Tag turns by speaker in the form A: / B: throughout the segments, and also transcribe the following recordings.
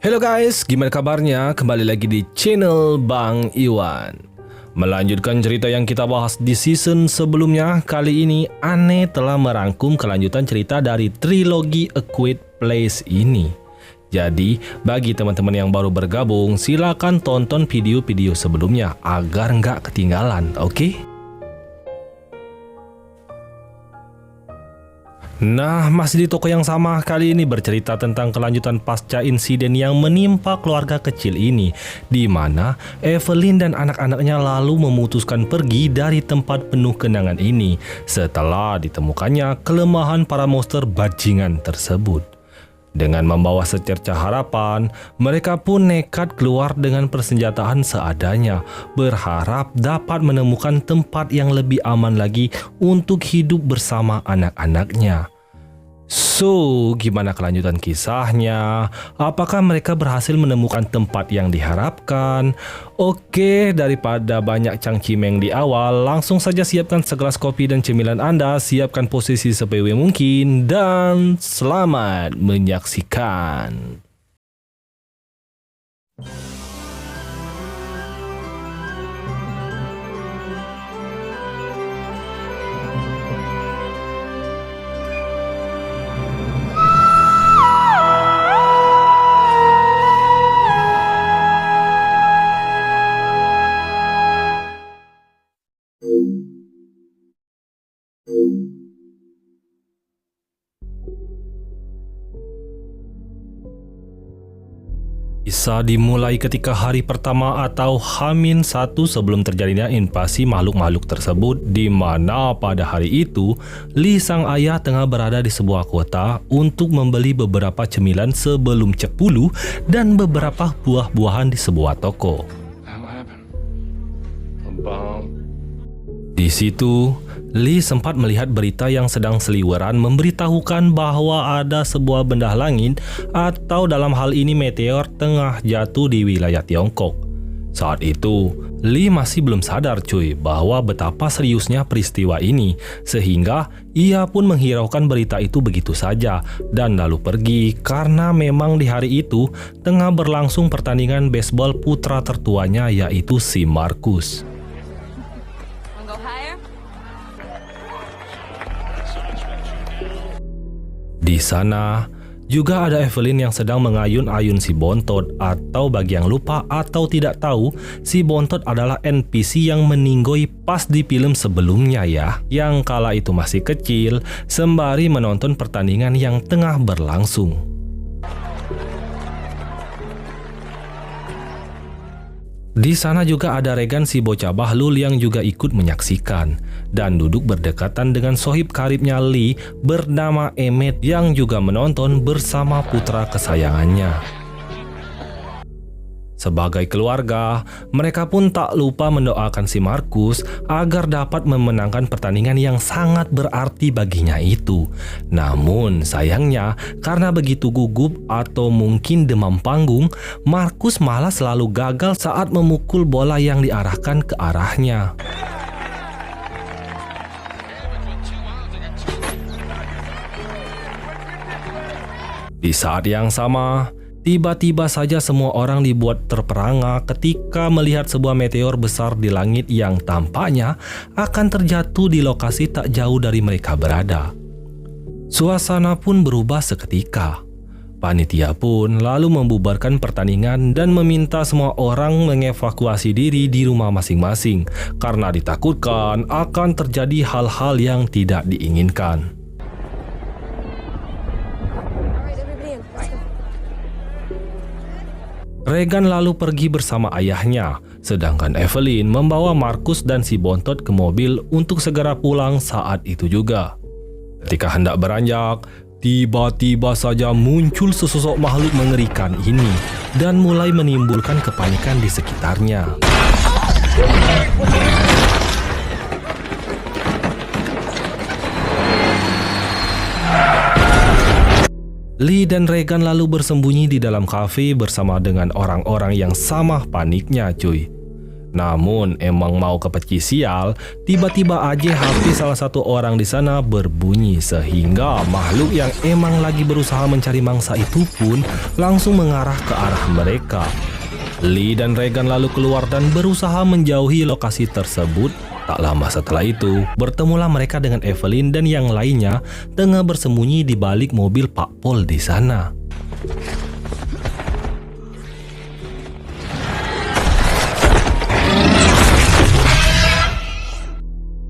A: Halo guys, gimana kabarnya? Kembali lagi di channel Bang Iwan. Melanjutkan cerita yang kita bahas di season sebelumnya, kali ini Anne telah merangkum kelanjutan cerita dari trilogi A Quiet Place ini. Jadi, bagi teman-teman yang baru bergabung, silakan tonton video-video sebelumnya agar nggak ketinggalan, oke? Nah, masih di toko yang sama, kali ini bercerita tentang kelanjutan pasca insiden yang menimpa keluarga kecil ini, di mana Evelyn dan anak-anaknya lalu memutuskan pergi dari tempat penuh kenangan ini setelah ditemukannya kelemahan para monster bajingan tersebut. Dengan membawa secercah harapan, mereka pun nekat keluar dengan persenjataan seadanya, berharap dapat menemukan tempat yang lebih aman lagi untuk hidup bersama anak-anaknya. So, gimana kelanjutan kisahnya? Apakah mereka berhasil menemukan tempat yang diharapkan? Oke, daripada banyak cangcimeng di awal, langsung saja siapkan segelas kopi dan cemilan Anda, siapkan posisi se-PW mungkin, dan selamat menyaksikan. Bisa dimulai ketika hari pertama atau H-1 sebelum terjadinya invasi makhluk-makhluk tersebut, di mana pada hari itu Lee sang ayah tengah berada di sebuah kota untuk membeli beberapa cemilan sebelum cek bulu dan beberapa buah-buahan di sebuah toko. Di situ, Lee sempat melihat berita yang sedang seliweran memberitahukan bahwa ada sebuah benda langit atau dalam hal ini meteor tengah jatuh di wilayah Tiongkok. Saat itu, Lee masih belum sadar bahwa betapa seriusnya peristiwa ini, sehingga ia pun menghiraukan berita itu begitu saja dan lalu pergi karena memang di hari itu tengah berlangsung pertandingan baseball putra tertuanya yaitu si Marcus. Di sana juga ada Evelyn yang sedang mengayun-ayun si Bontot, atau bagi yang lupa atau tidak tahu, si Bontot adalah NPC yang meninggoy pas di film sebelumnya ya, yang kala itu masih kecil sembari menonton pertandingan yang tengah berlangsung. Di sana juga ada Regan si bocah bahlul yang juga ikut menyaksikan dan duduk berdekatan dengan sohib karibnya Lee bernama Emmett yang juga menonton bersama putra kesayangannya. Sebagai keluarga, mereka pun tak lupa mendoakan si Marcus agar dapat memenangkan pertandingan yang sangat berarti baginya itu. Namun sayangnya, karena begitu gugup atau mungkin demam panggung, Marcus malah selalu gagal saat memukul bola yang diarahkan ke arahnya. Di saat yang sama, tiba-tiba saja semua orang dibuat terperangah ketika melihat sebuah meteor besar di langit yang tampaknya akan terjatuh di lokasi tak jauh dari mereka berada. Suasana pun berubah seketika. Panitia pun lalu membubarkan pertandingan dan meminta semua orang mengevakuasi diri di rumah masing-masing karena ditakutkan akan terjadi hal-hal yang tidak diinginkan. Regan lalu pergi bersama ayahnya, sedangkan Evelyn membawa Marcus dan si Bontot ke mobil untuk segera pulang saat itu juga. Ketika hendak beranjak, tiba-tiba saja muncul sesosok makhluk mengerikan ini dan mulai menimbulkan kepanikan di sekitarnya. Lee dan Regan lalu bersembunyi di dalam kafe bersama dengan orang-orang yang sama paniknya cuy. Namun emang mau kepeci sial, tiba-tiba aja HP salah satu orang di sana berbunyi sehingga makhluk yang emang lagi berusaha mencari mangsa itu pun langsung mengarah ke arah mereka. Lee dan Regan lalu keluar dan berusaha menjauhi lokasi tersebut. Tak lama setelah itu, bertemulah mereka dengan Evelyn dan yang lainnya tengah bersembunyi di balik mobil Pak Paul di sana.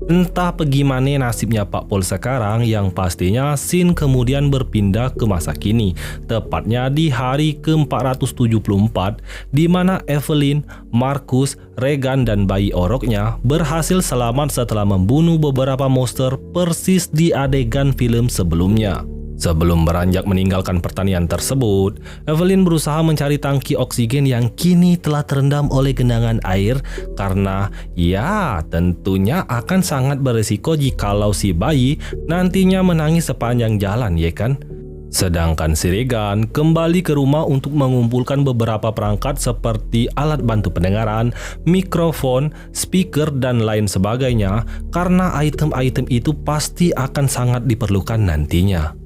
A: Entah bagaimana nasibnya Pak Paul sekarang, yang pastinya scene kemudian berpindah ke masa kini, tepatnya di hari ke-474, di mana Evelyn, Marcus, Regan, dan bayi oroknya berhasil selamat setelah membunuh beberapa monster persis di adegan film sebelumnya. Sebelum beranjak meninggalkan pertanian tersebut, Evelyn berusaha mencari tangki oksigen yang kini telah terendam oleh genangan air karena ya tentunya akan sangat berisiko jikalau si bayi nantinya menangis sepanjang jalan, ya kan? Sedangkan si Regan kembali ke rumah untuk mengumpulkan beberapa perangkat seperti alat bantu pendengaran, mikrofon, speaker, dan lain sebagainya karena item-item itu pasti akan sangat diperlukan nantinya.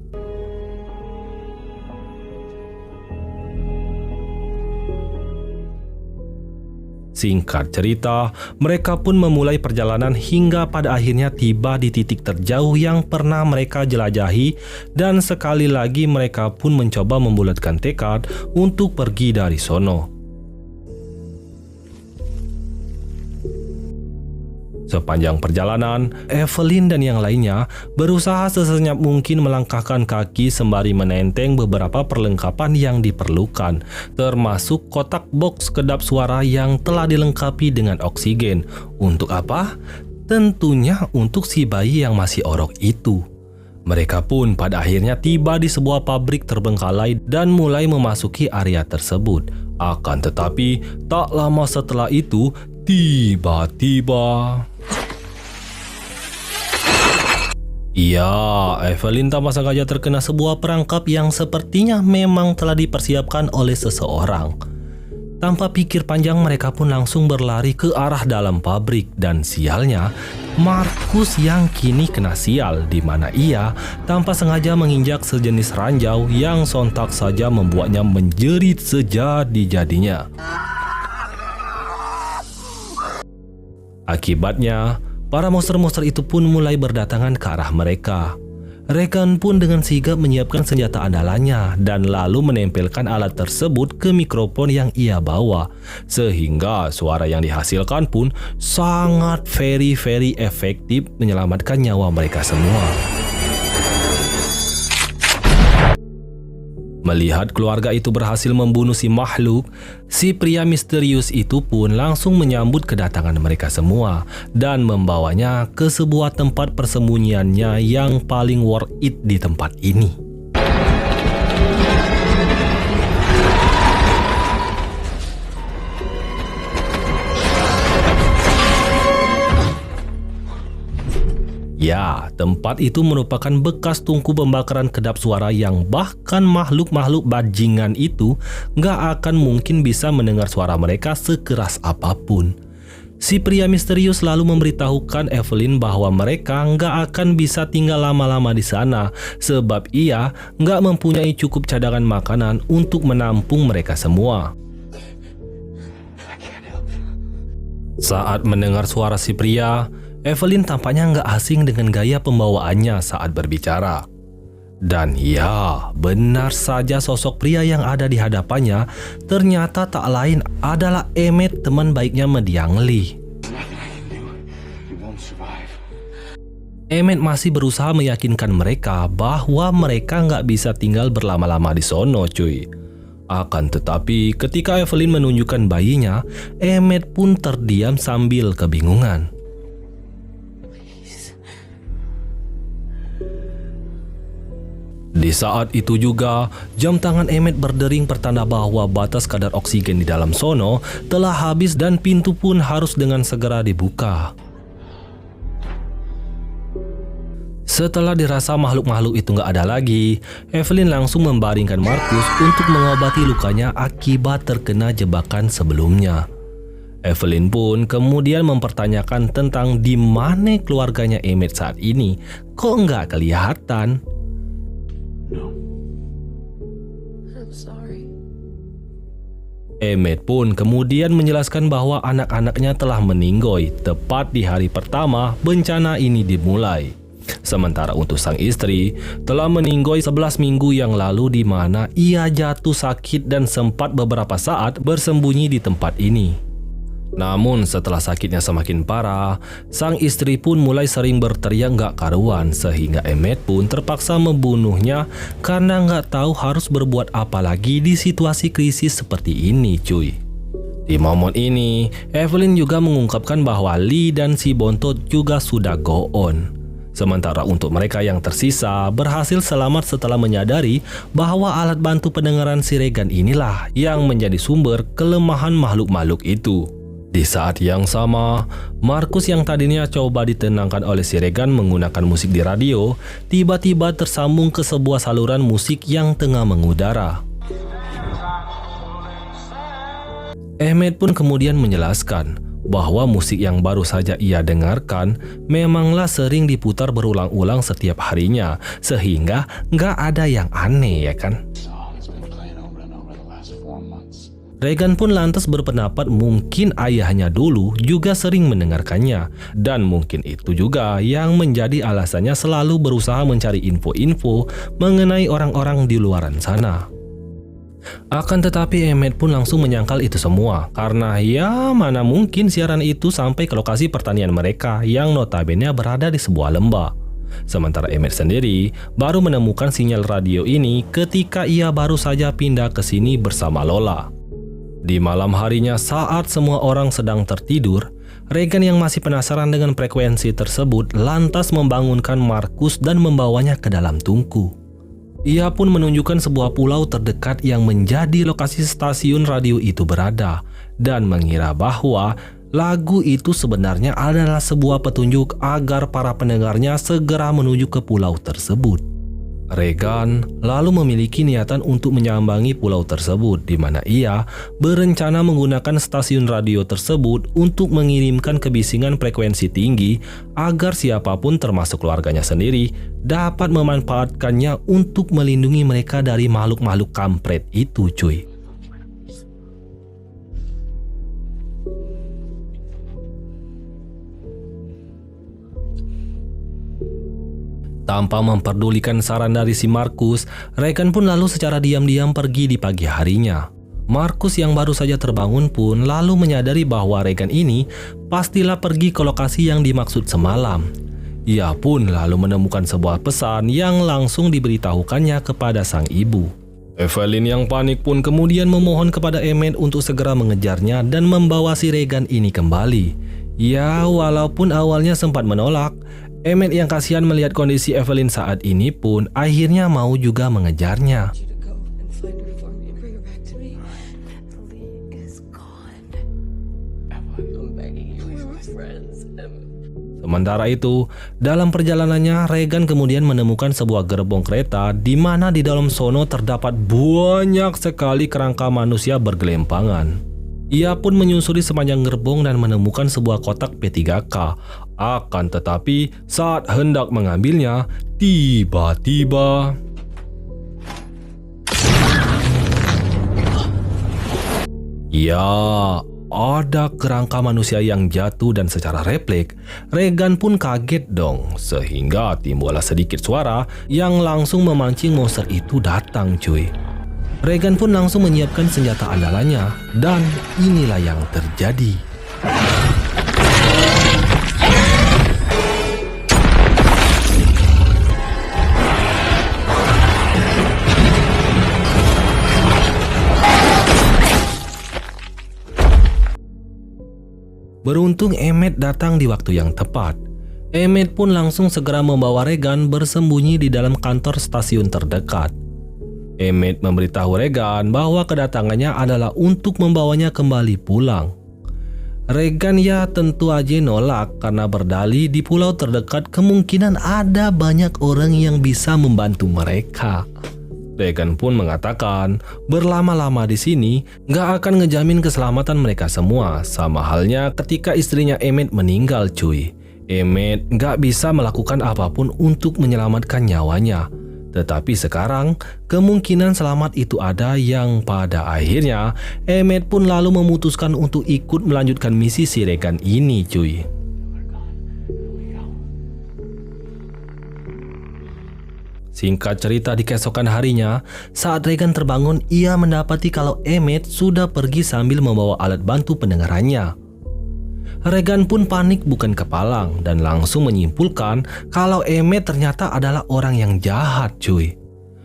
A: Singkat cerita, mereka pun memulai perjalanan hingga pada akhirnya tiba di titik terjauh yang pernah mereka jelajahi, dan sekali lagi mereka pun mencoba membulatkan tekad untuk pergi dari sono. Sepanjang perjalanan, Evelyn dan yang lainnya berusaha sesenyap mungkin melangkahkan kaki sembari menenteng beberapa perlengkapan yang diperlukan, termasuk kotak box kedap suara yang telah dilengkapi dengan oksigen. Untuk apa? Tentunya untuk si bayi yang masih orok itu. Mereka pun pada akhirnya tiba di sebuah pabrik terbengkalai dan mulai memasuki area tersebut. Akan tetapi, tak lama setelah itu, tiba-tiba... Ya, Evelyn tanpa sengaja terkena sebuah perangkap yang sepertinya memang telah dipersiapkan oleh seseorang. Tanpa pikir panjang, mereka pun langsung berlari ke arah dalam pabrik, dan sialnya, Marcus yang kini kena sial, di mana ia tanpa sengaja menginjak sejenis ranjau yang sontak saja membuatnya menjerit sejadi-jadinya. Akibatnya, para monster-monster itu pun mulai berdatangan ke arah mereka. Regan pun dengan sigap menyiapkan senjata andalannya dan lalu menempelkan alat tersebut ke mikrofon yang ia bawa, sehingga suara yang dihasilkan pun sangat very efektif menyelamatkan nyawa mereka semua. Melihat keluarga itu berhasil membunuh si makhluk, si pria misterius itu pun langsung menyambut kedatangan mereka semua dan membawanya ke sebuah tempat persembunyiannya yang paling worth it di tempat ini. Ya, tempat itu merupakan bekas tungku pembakaran kedap suara yang bahkan makhluk-makhluk bajingan itu nggak akan mungkin bisa mendengar suara mereka sekeras apapun. Si pria misterius lalu memberitahukan Evelyn bahwa mereka nggak akan bisa tinggal lama-lama di sana sebab ia nggak mempunyai cukup cadangan makanan untuk menampung mereka semua. Saat mendengar suara si pria, Evelyn tampaknya nggak asing dengan gaya pembawaannya saat berbicara. Dan ya, benar saja sosok pria yang ada di hadapannya ternyata tak lain adalah Emmett, teman baiknya mendiang Lee. Emmett masih berusaha meyakinkan mereka bahwa mereka nggak bisa tinggal berlama-lama di sono, cuy. Akan tetapi, ketika Evelyn menunjukkan bayinya, Emmett pun terdiam sambil kebingungan. Di saat itu juga, jam tangan Emmett berdering pertanda bahwa batas kadar oksigen di dalam sono telah habis dan pintu pun harus dengan segera dibuka. Setelah dirasa makhluk-makhluk itu nggak ada lagi, Evelyn langsung membaringkan Marcus untuk mengobati lukanya akibat terkena jebakan sebelumnya. Evelyn pun kemudian mempertanyakan tentang di mana keluarganya Emmett saat ini. Kok nggak kelihatan?
B: I'm sorry.
A: Emmett pun kemudian menjelaskan bahwa anak-anaknya telah meninggoy tepat di hari pertama bencana ini dimulai. Sementara untuk sang istri telah meninggoy 11 minggu yang lalu di mana ia jatuh sakit dan sempat beberapa saat bersembunyi di tempat ini. Namun setelah sakitnya semakin parah, sang istri pun mulai sering berteriak gak karuan sehingga Emmett pun terpaksa membunuhnya karena gak tahu harus berbuat apa lagi di situasi krisis seperti ini cuy. Di momen ini, Evelyn juga mengungkapkan bahwa Lee dan si Bontot juga sudah go on. Sementara untuk mereka yang tersisa berhasil selamat setelah menyadari bahwa alat bantu pendengaran si Regan inilah yang menjadi sumber kelemahan makhluk-makhluk itu. Di saat yang sama, Markus yang tadinya coba ditenangkan oleh si Regan menggunakan musik di radio, tiba-tiba tersambung ke sebuah saluran musik yang tengah mengudara. Emmett pun kemudian menjelaskan bahwa musik yang baru saja ia dengarkan memanglah sering diputar berulang-ulang setiap harinya, sehingga nggak ada yang aneh ya kan. Regan pun lantas berpendapat mungkin ayahnya dulu juga sering mendengarkannya, dan mungkin itu juga yang menjadi alasannya selalu berusaha mencari info-info mengenai orang-orang di luaran sana. Akan tetapi Emmett pun langsung menyangkal itu semua, karena ya mana mungkin siaran itu sampai ke lokasi pertanian mereka yang notabene berada di sebuah lembah. Sementara Emmett sendiri baru menemukan sinyal radio ini ketika ia baru saja pindah ke sini bersama Lola. Di malam harinya saat semua orang sedang tertidur, Regan yang masih penasaran dengan frekuensi tersebut lantas membangunkan Markus dan membawanya ke dalam tungku. Ia pun menunjukkan sebuah pulau terdekat yang menjadi lokasi stasiun radio itu berada dan mengira bahwa lagu itu sebenarnya adalah sebuah petunjuk agar para pendengarnya segera menuju ke pulau tersebut. Regan lalu memiliki niatan untuk menyambangi pulau tersebut di mana ia berencana menggunakan stasiun radio tersebut untuk mengirimkan kebisingan frekuensi tinggi agar siapapun termasuk keluarganya sendiri dapat memanfaatkannya untuk melindungi mereka dari makhluk-makhluk kampret itu cuy. Tanpa memperdulikan saran dari si Markus, Regan pun lalu secara diam-diam pergi di pagi harinya. Markus yang baru saja terbangun pun lalu menyadari bahwa Regan ini pastilah pergi ke lokasi yang dimaksud semalam. Ia pun lalu menemukan sebuah pesan yang langsung diberitahukannya kepada sang ibu. Evelyn yang panik pun kemudian memohon kepada Emmett untuk segera mengejarnya dan membawa si Regan ini kembali. Ya, walaupun awalnya sempat menolak, Emmett yang kasihan melihat kondisi Evelyn saat ini pun akhirnya mau juga mengejarnya. Sementara itu, dalam perjalanannya, Regan kemudian menemukan sebuah gerbong kereta di mana di dalam sono terdapat banyak sekali kerangka manusia bergelimpangan. Ia pun menyusuri sepanjang gerbong dan menemukan sebuah kotak P3K. Akan tetapi, saat hendak mengambilnya, tiba-tiba ya, ada kerangka manusia yang jatuh dan secara refleks, Regan pun kaget dong, sehingga timbullah sedikit suara yang langsung memancing monster itu datang cuy. Regan pun langsung menyiapkan senjata andalannya, dan inilah yang terjadi. Beruntung Emmett datang di waktu yang tepat. Emmett pun langsung segera membawa Regan bersembunyi di dalam kantor stasiun terdekat. Emmett memberitahu Regan bahwa kedatangannya adalah untuk membawanya kembali pulang. Regan ya tentu aja nolak karena berdalih di pulau terdekat kemungkinan ada banyak orang yang bisa membantu mereka. Regan pun mengatakan berlama-lama di sini nggak akan ngejamin keselamatan mereka semua, sama halnya ketika istrinya Emmett meninggal cuy. Emmett nggak bisa melakukan apapun untuk menyelamatkan nyawanya. Tetapi sekarang kemungkinan selamat itu ada yang pada akhirnya Emmett pun lalu memutuskan untuk ikut melanjutkan misi si Regan ini cuy. Singkat cerita, di keesokan harinya, saat Regan terbangun, ia mendapati kalau Emmett sudah pergi sambil membawa alat bantu pendengarannya. Regan pun panik bukan kepalang dan langsung menyimpulkan kalau Emmett ternyata adalah orang yang jahat cuy.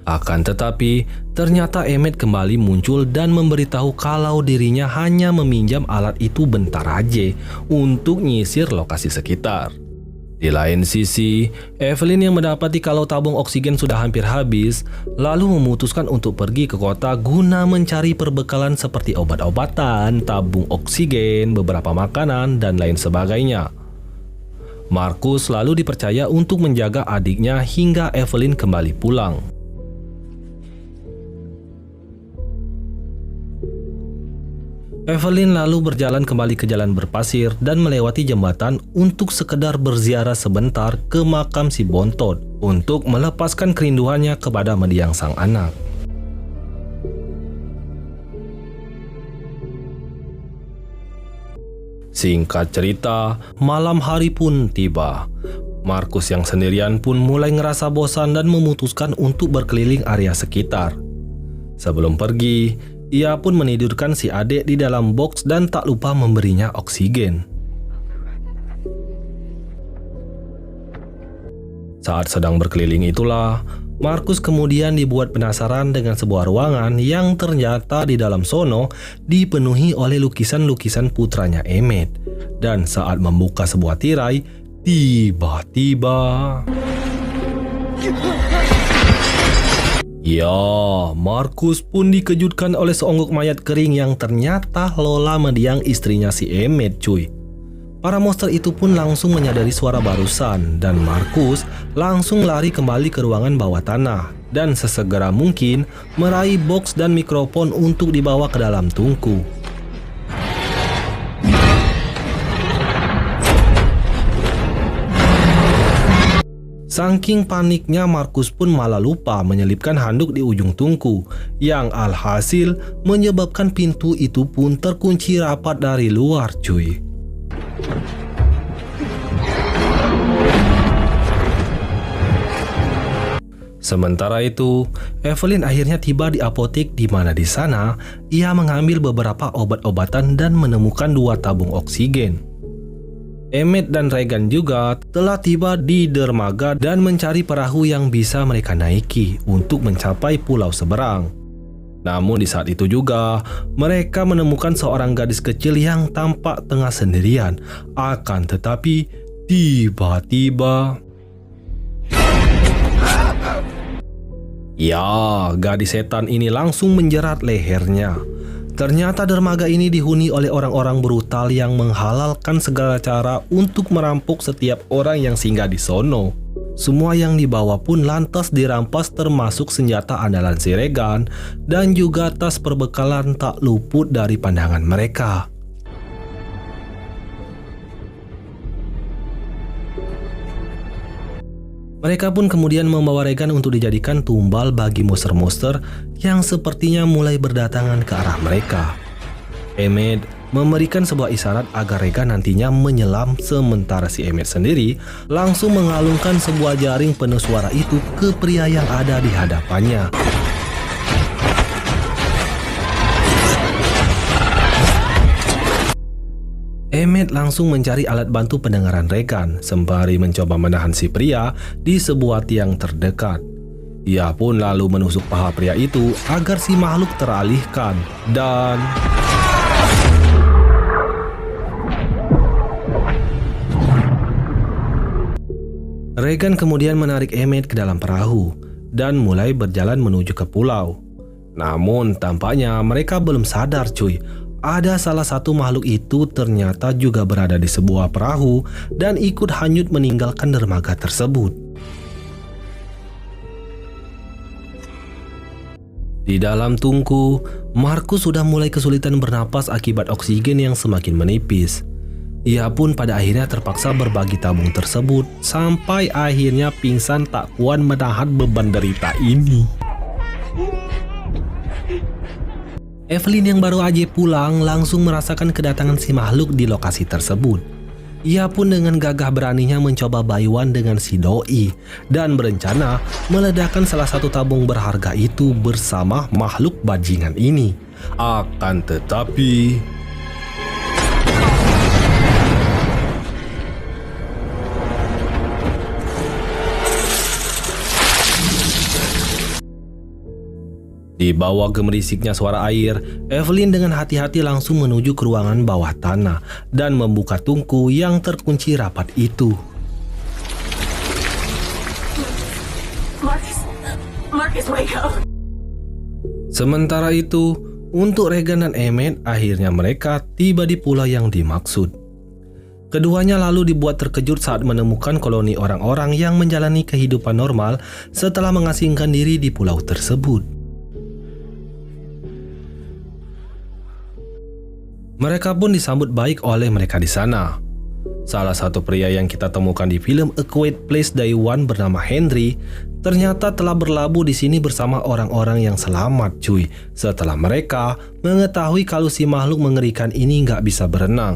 A: Akan tetapi, ternyata Emmett kembali muncul dan memberitahu kalau dirinya hanya meminjam alat itu bentar aja untuk nyisir lokasi sekitar. Di lain sisi, Evelyn yang mendapati kalau tabung oksigen sudah hampir habis, lalu memutuskan untuk pergi ke kota guna mencari perbekalan seperti obat-obatan, tabung oksigen, beberapa makanan, dan lain sebagainya. Marcus lalu dipercaya untuk menjaga adiknya hingga Evelyn kembali pulang. Evelyn lalu berjalan kembali ke jalan berpasir dan melewati jembatan untuk sekedar berziarah sebentar ke makam si Bontot untuk melepaskan kerinduannya kepada mendiang sang anak. Singkat cerita, malam hari pun tiba. Marcus yang sendirian pun mulai ngerasa bosan dan memutuskan untuk berkeliling area sekitar. Sebelum pergi, ia pun menidurkan si adik di dalam box dan tak lupa memberinya oksigen. Saat sedang berkeliling itulah, Marcus kemudian dibuat penasaran dengan sebuah ruangan yang ternyata di dalam sono dipenuhi oleh lukisan-lukisan putranya Emmett. Dan saat membuka sebuah tirai, tiba-tiba... Ya, Marcus pun dikejutkan oleh seonggok mayat kering yang ternyata Lola mendiang istrinya si Emmett cuy. Para monster itu pun langsung menyadari suara barusan dan Marcus langsung lari kembali ke ruangan bawah tanah dan sesegera mungkin meraih box dan mikrofon untuk dibawa ke dalam tungku. Saking paniknya, Marcus pun malah lupa menyelipkan handuk di ujung tungku, yang alhasil menyebabkan pintu itu pun terkunci rapat dari luar cuy. Sementara itu, Evelyn akhirnya tiba di apotek di mana di sana ia mengambil beberapa obat-obatan dan menemukan 2 tabung oksigen. Emmett dan Regan juga telah tiba di dermaga dan mencari perahu yang bisa mereka naiki untuk mencapai pulau seberang. Namun di saat itu juga, mereka menemukan seorang gadis kecil yang tampak tengah sendirian. Akan tetapi, tiba-tiba... Ya, gadis setan ini langsung menjerat lehernya. Ternyata dermaga ini dihuni oleh orang-orang brutal yang menghalalkan segala cara untuk merampok setiap orang yang singgah di sono. Semua yang dibawa pun lantas dirampas termasuk senjata andalan si Regan dan juga tas perbekalan tak luput dari pandangan mereka. Mereka pun kemudian membawa Regan untuk dijadikan tumbal bagi monster-monster yang sepertinya mulai berdatangan ke arah mereka. Emmett memberikan sebuah isyarat agar Regan nantinya menyelam, sementara si Emmett sendiri langsung mengalungkan sebuah jaring penuh suara itu ke pria yang ada di hadapannya. Emmett langsung mencari alat bantu pendengaran Regan sembari mencoba menahan si pria di sebuah tiang terdekat. Ia pun lalu menusuk paha pria itu agar si makhluk teralihkan dan... Regan kemudian menarik Emmett ke dalam perahu dan mulai berjalan menuju ke pulau. Namun tampaknya mereka belum sadar cuy. Ada salah satu makhluk itu ternyata juga berada di sebuah perahu dan ikut hanyut meninggalkan dermaga tersebut. Di dalam tungku, Markus sudah mulai kesulitan bernapas akibat oksigen yang semakin menipis. Ia pun pada akhirnya terpaksa berbagi tabung tersebut sampai akhirnya pingsan tak kuat menahan beban derita ini. Evelyn yang baru aja pulang langsung merasakan kedatangan si makhluk di lokasi tersebut. Ia pun dengan gagah beraninya mencoba buy-one dengan si doi dan berencana meledakkan salah satu tabung berharga itu bersama makhluk bajingan ini. Akan tetapi... Di bawah gemerisiknya suara air, Evelyn dengan hati-hati langsung menuju ke ruangan bawah tanah dan membuka tungku yang terkunci rapat itu.
B: Marcus, wake up!
A: Sementara itu, untuk Regan dan Emmett, akhirnya mereka tiba di pulau yang dimaksud. Keduanya lalu dibuat terkejut saat menemukan koloni orang-orang yang menjalani kehidupan normal setelah mengasingkan diri di pulau tersebut. Mereka pun disambut baik oleh mereka di sana. Salah satu pria yang kita temukan di film A Quiet Place Day One bernama Henry ternyata telah berlabuh di sini bersama orang-orang yang selamat, cuy. Setelah mereka mengetahui kalau si makhluk mengerikan ini nggak bisa berenang.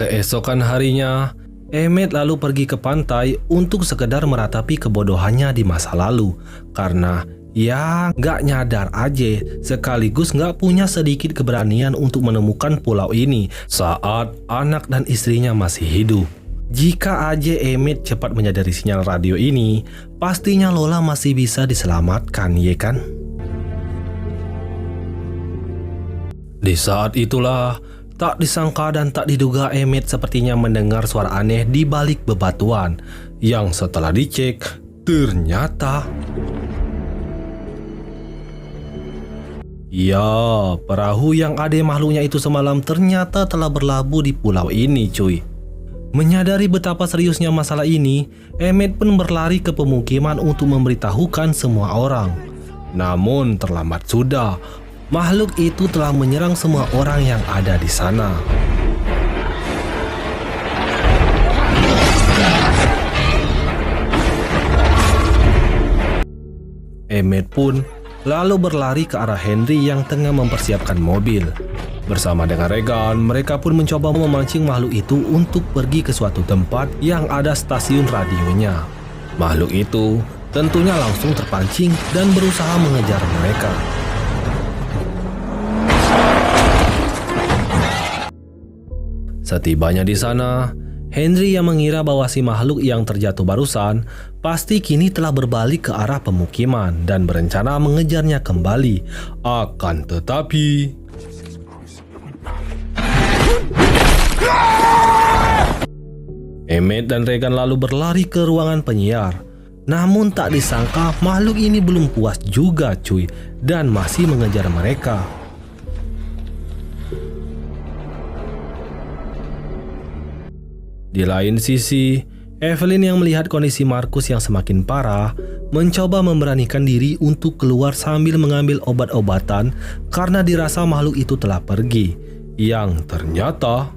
A: Keesokan harinya, Emmett lalu pergi ke pantai untuk sekedar meratapi kebodohannya di masa lalu karena ya nggak nyadar aja sekaligus nggak punya sedikit keberanian untuk menemukan pulau ini saat anak dan istrinya masih hidup. Jika aja Emmett cepat menyadari sinyal radio ini, pastinya Lola masih bisa diselamatkan, ya kan? Di saat itulah tak disangka dan tak diduga Emmett sepertinya mendengar suara aneh di balik bebatuan yang setelah dicek ternyata ya, perahu yang ada makhluknya itu semalam ternyata telah berlabuh di pulau ini, cuy. Menyadari betapa seriusnya masalah ini, Emmett pun berlari ke pemukiman untuk memberitahukan semua orang. Namun terlambat sudah. Makhluk itu telah menyerang semua orang yang ada di sana. Emmett pun lalu berlari ke arah Henry yang tengah mempersiapkan mobil. Bersama dengan Regan, mereka pun mencoba memancing makhluk itu untuk pergi ke suatu tempat yang ada stasiun radionya. Makhluk itu tentunya langsung terpancing dan berusaha mengejar mereka. Setibanya di sana, Henry yang mengira bahwa si makhluk yang terjatuh barusan pasti kini telah berbalik ke arah pemukiman dan berencana mengejarnya kembali. Akan tetapi... Emmett dan Regan lalu berlari ke ruangan penyiar. Namun tak disangka makhluk ini belum puas juga, cuy, dan masih mengejar mereka. Di lain sisi, Evelyn yang melihat kondisi Markus yang semakin parah, mencoba memberanikan diri untuk keluar sambil mengambil obat-obatan karena dirasa makhluk itu telah pergi. Yang ternyata...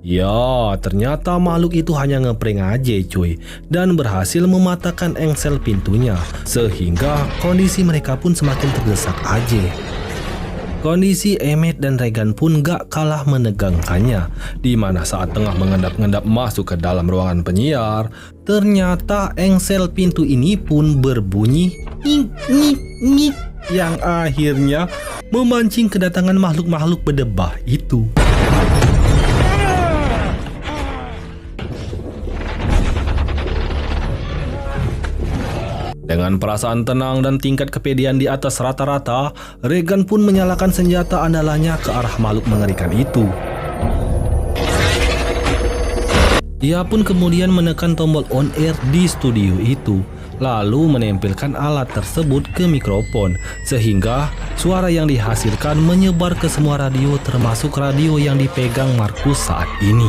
A: ya, ternyata makhluk itu hanya ngeprank aja, cuy, dan berhasil mematahkan engsel pintunya, sehingga kondisi mereka pun semakin terdesak aja. Kondisi Emmett dan Regan pun gak kalah menegangkannya, di mana saat tengah mengendap-endap masuk ke dalam ruangan penyiar, ternyata engsel pintu ini pun berbunyi ngik yang akhirnya memancing kedatangan makhluk-makhluk berdebah itu. Dengan perasaan tenang dan tingkat kepedean di atas rata-rata, Regan pun menyalakan senjata andalannya ke arah makhluk mengerikan itu. Ia pun kemudian menekan tombol on air di studio itu, lalu menempelkan alat tersebut ke mikrofon, sehingga suara yang dihasilkan menyebar ke semua radio termasuk radio yang dipegang Markus saat ini.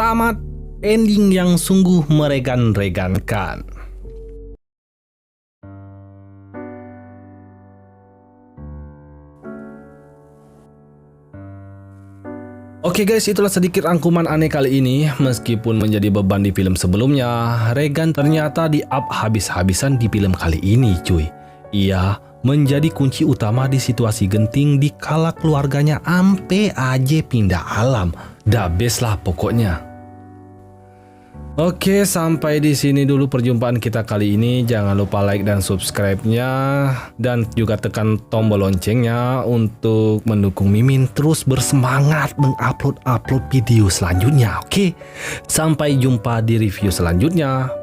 A: Tamat, ending yang sungguh meregan-regankan. Oke guys, itulah sedikit rangkuman aneh kali ini. Meskipun menjadi beban di film sebelumnya, Regan ternyata di-up habis-habisan di film kali ini cuy. Ia menjadi kunci utama di situasi genting di kala keluarganya ampe aja pindah alam. Da best lah pokoknya. Oke, sampai di sini dulu perjumpaan kita kali ini. Jangan lupa like dan subscribe-nya, dan juga tekan tombol loncengnya untuk mendukung Mimin terus bersemangat mengupload video selanjutnya. Oke, sampai jumpa di review selanjutnya.